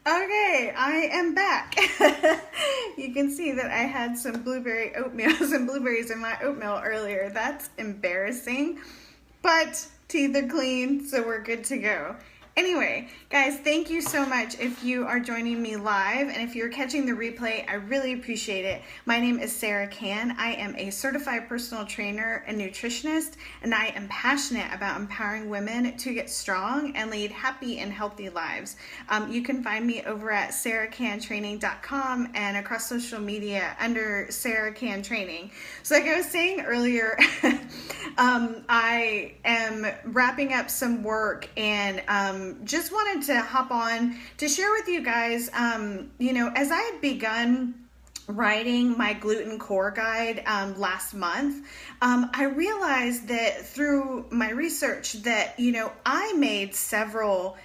Okay, I am back. You can see that I had some blueberry oatmeal, some blueberries in my oatmeal earlier. That's embarrassing, but teeth are clean, so we're good to go. Anyway, guys, thank you so much if you are joining me live, and if you're catching the replay, I really appreciate it. My name is Sarah Can. I am a certified personal trainer and nutritionist, and I am passionate about empowering women to get strong and lead happy and healthy lives. You can find me over at sarahcantraining.com and across social media under Sarah Can Training. So like I was saying earlier, I am wrapping up some work and just wanted to hop on to share with you guys, as I had begun writing my gluten core guide last month, I realized that through my research that, I made several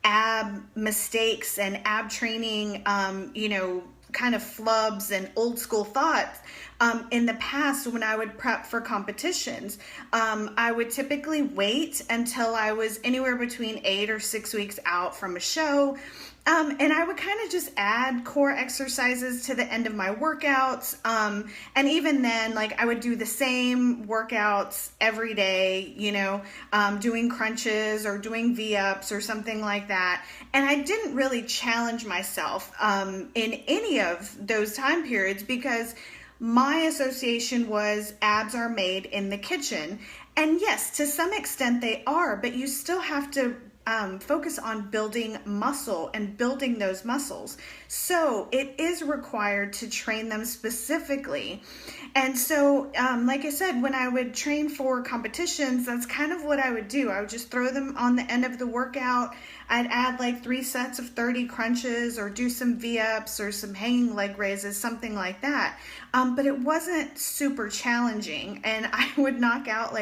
ab mistakes and ab training, kind of flubs and old school thoughts in the past when I would prep for competitions. I would typically wait until I was anywhere between 8 or 6 weeks out from a show. And I would kind of just add core exercises to the end of my workouts. And even then, I would do the same workouts every day, doing crunches or doing V-ups or something like that. And I didn't really challenge myself in any of those time periods because my association was abs are made in the kitchen. And yes, to some extent they are, but you still have to focus on building muscle and building those muscles. So it is required to train them specifically. And so, like I said, when I would train for competitions, that's kind of what I would do. I would just throw them on the end of the workout. I'd add 3 sets of 30 crunches or do some V-ups or some hanging leg raises, something like that. But it wasn't super challenging. And I would knock out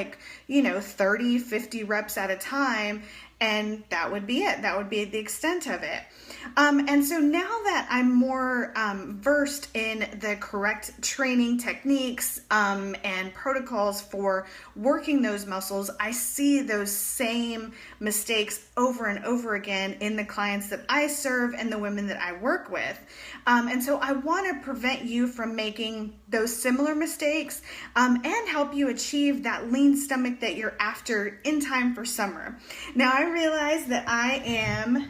30, 50 reps at a time. And that would be it. That would be the extent of it. And so now that I'm more versed in the correct training techniques and protocols for working those muscles, I see those same mistakes over and over again in the clients that I serve and the women that I work with. And so I want to prevent you from making those similar mistakes and help you achieve that lean stomach that you're after in time for summer. Now, I realize that I am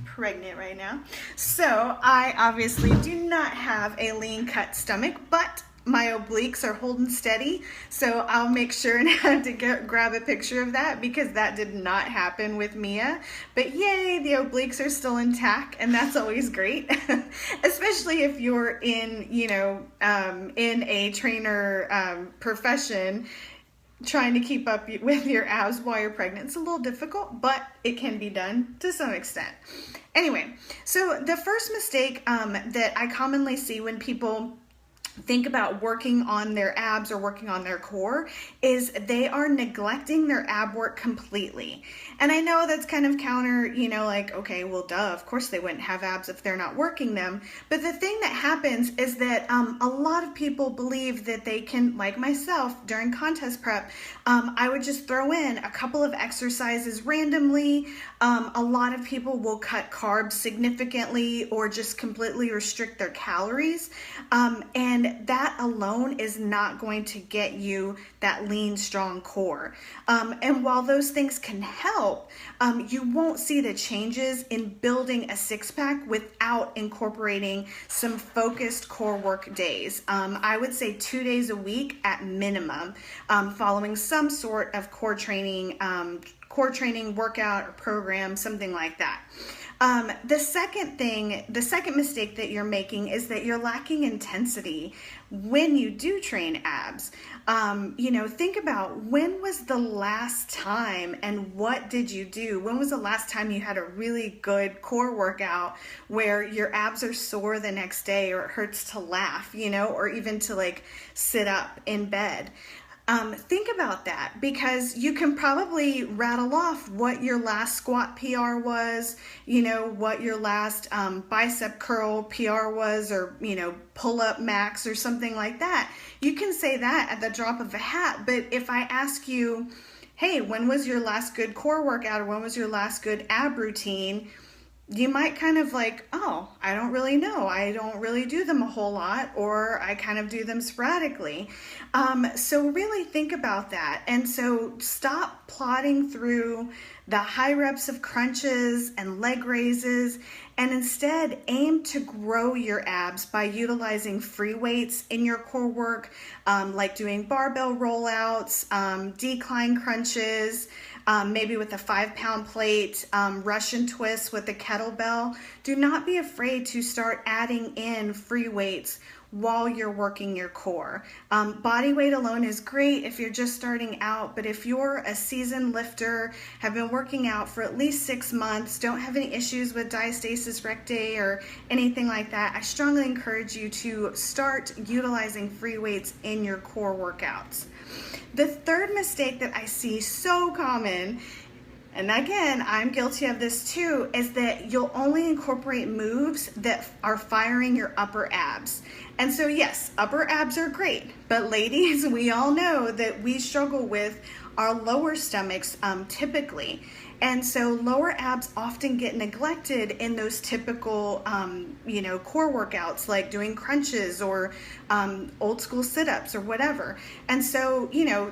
pregnant right now, so I obviously do not have a lean cut stomach, but my obliques are holding steady, so I'll make sure and have to grab a picture of that because that did not happen with Mia. But yay, the obliques are still intact, and that's always great, especially if you're in, in a trainer profession. Trying to keep up with your abs while you're pregnant. It's a little difficult, but it can be done to some extent. Anyway, so the first mistake that I commonly see when people think about working on their abs or working on their core is they are neglecting their ab work completely. And I know that's kind of counter, okay, well, duh, of course they wouldn't have abs if they're not working them. But the thing that happens is that a lot of people believe that they can, like myself, during contest prep, I would just throw in a couple of exercises randomly. A lot of people will cut carbs significantly or just completely restrict their calories. And that alone is not going to get you that lean, strong core. And while those things can help, you won't see the changes in building a six-pack without incorporating some focused core work days. I would say 2 days a week at minimum, following some sort of core training workout or program, something like that. The second mistake that you're making is that you're lacking intensity when you do train abs. Think about when was the last time and what did you do? When was the last time you had a really good core workout where your abs are sore the next day or it hurts to laugh, or even to sit up in bed? Think about that because you can probably rattle off what your last squat PR was, what your last bicep curl PR was, or, pull up max or something like that. You can say that at the drop of a hat. But if I ask you, hey, when was your last good core workout or when was your last good ab routine? you might kind of like, oh, I don't really know. I don't really do them a whole lot, or I kind of do them sporadically. So really think about that. And so stop plodding through the high reps of crunches and leg raises, and instead aim to grow your abs by utilizing free weights in your core work, like doing barbell rollouts, decline crunches, maybe with a 5-pound plate, Russian twists with a kettlebell. Do not be afraid to start adding in free weights while you're working your core. Body weight alone is great if you're just starting out, but if you're a seasoned lifter, have been working out for at least 6 months, don't have any issues with diastasis recti or anything like that, I strongly encourage you to start utilizing free weights in your core workouts. The third mistake that I see so common, and again, I'm guilty of this too, is that you'll only incorporate moves that are firing your upper abs. And so yes, upper abs are great, but ladies, we all know that we struggle with our lower stomachs typically. And so lower abs often get neglected in those typical, core workouts like doing crunches or old school sit-ups or whatever. And so,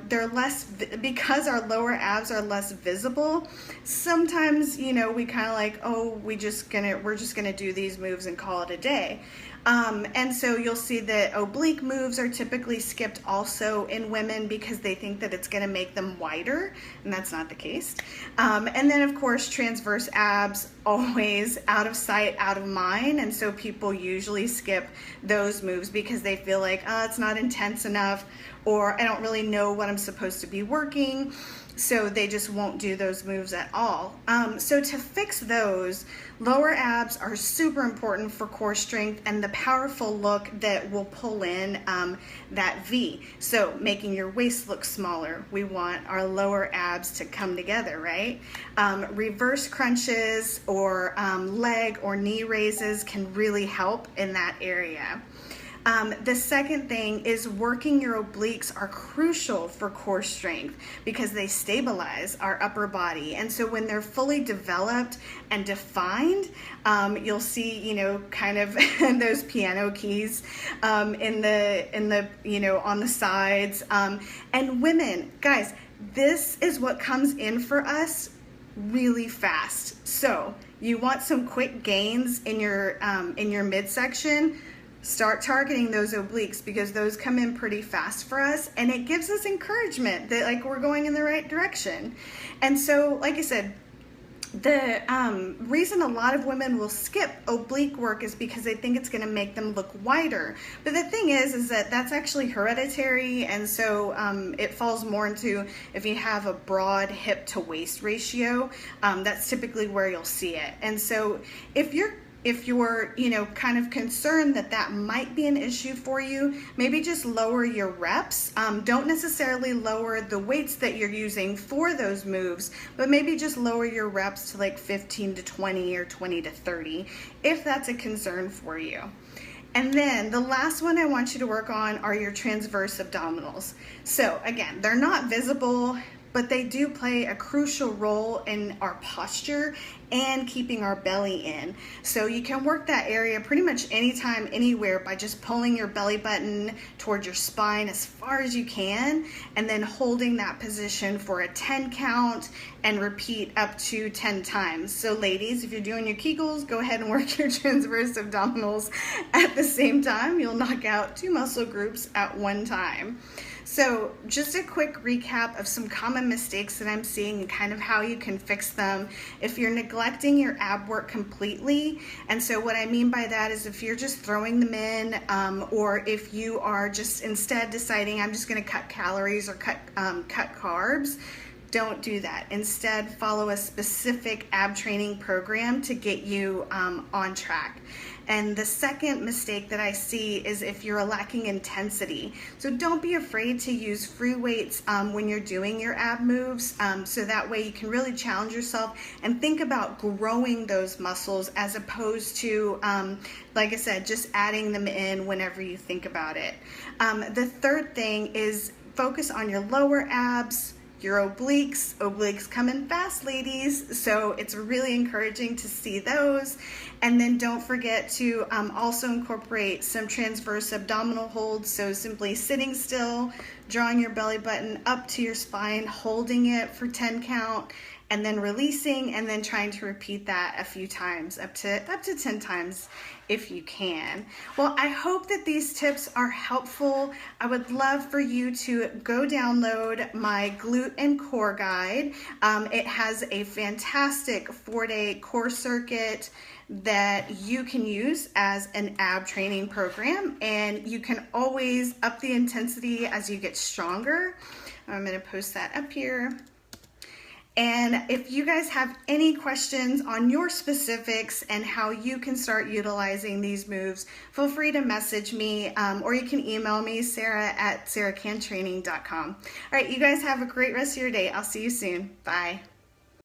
they're less, because our lower abs are less visible, sometimes, we kind of like, oh, we're just gonna do these moves and call it a day. And so you'll see that oblique moves are typically skipped also in women because they think that it's going to make them wider, and that's not the case. And then of course transverse abs, always out of sight, out of mind, and so people usually skip those moves because they feel like, oh, it's not intense enough, or I don't really know what I'm supposed to be working. So they just won't do those moves at all. So to fix those, lower abs are super important for core strength and the powerful look that will pull in that V. So making your waist look smaller, we want our lower abs to come together, right? Reverse crunches or leg or knee raises can really help in that area. The second thing is working your obliques are crucial for core strength because they stabilize our upper body. And so when they're fully developed and defined, you'll see, kind of those piano keys in the on the sides. And women, guys, this is what comes in for us really fast. So you want some quick gains in your midsection. Start targeting those obliques because those come in pretty fast for us, and it gives us encouragement that like we're going in the right direction. And so, like I said, the reason a lot of women will skip oblique work is because they think it's going to make them look wider. But the thing is that that's actually hereditary, and so it falls more into if you have a broad hip to waist ratio, that's typically where you'll see it. And so if you're kind of concerned that might be an issue for you, maybe just lower your reps. Don't necessarily lower the weights that you're using for those moves, but maybe just lower your reps to like 15 to 20 or 20 to 30 if that's a concern for you. And then the last one I want you to work on are your transverse abdominals. So again, they're not visible, but they do play a crucial role in our posture and keeping our belly in. So you can work that area pretty much anytime, anywhere by just pulling your belly button towards your spine as far as you can, and then holding that position for a 10 count and repeat up to 10 times. So ladies, if you're doing your Kegels, go ahead and work your transverse abdominals at the same time. You'll knock out 2 muscle groups at one time. So just a quick recap of some common mistakes that I'm seeing and kind of how you can fix them if you're neglecting your ab work completely. And so what I mean by that is if you're just throwing them in, or if you are just instead deciding I'm just going to cut calories or cut carbs, don't do that. Instead, follow a specific ab training program to get you on track. And the second mistake that I see is if you're lacking intensity. So don't be afraid to use free weights when you're doing your ab moves, so that way you can really challenge yourself and think about growing those muscles as opposed to, like I said, just adding them in whenever you think about it. The third thing is focus on your lower abs, your obliques. Obliques come in fast, ladies, so it's really encouraging to see those. And then don't forget to also incorporate some transverse abdominal holds, so simply sitting still, drawing your belly button up to your spine, holding it for 10 count, and then releasing, and then trying to repeat that a few times, up to 10 times if you can. Well, I hope that these tips are helpful. I would love for you to go download my glute and core guide. It has a fantastic 4-day core circuit that you can use as an ab training program, and you can always up the intensity as you get stronger. I'm going to post that up here. And if you guys have any questions on your specifics and how you can start utilizing these moves, feel free to message me, or you can email me, Sarah@sarahcantraining.com. All right, you guys have a great rest of your day. I'll see you soon. Bye.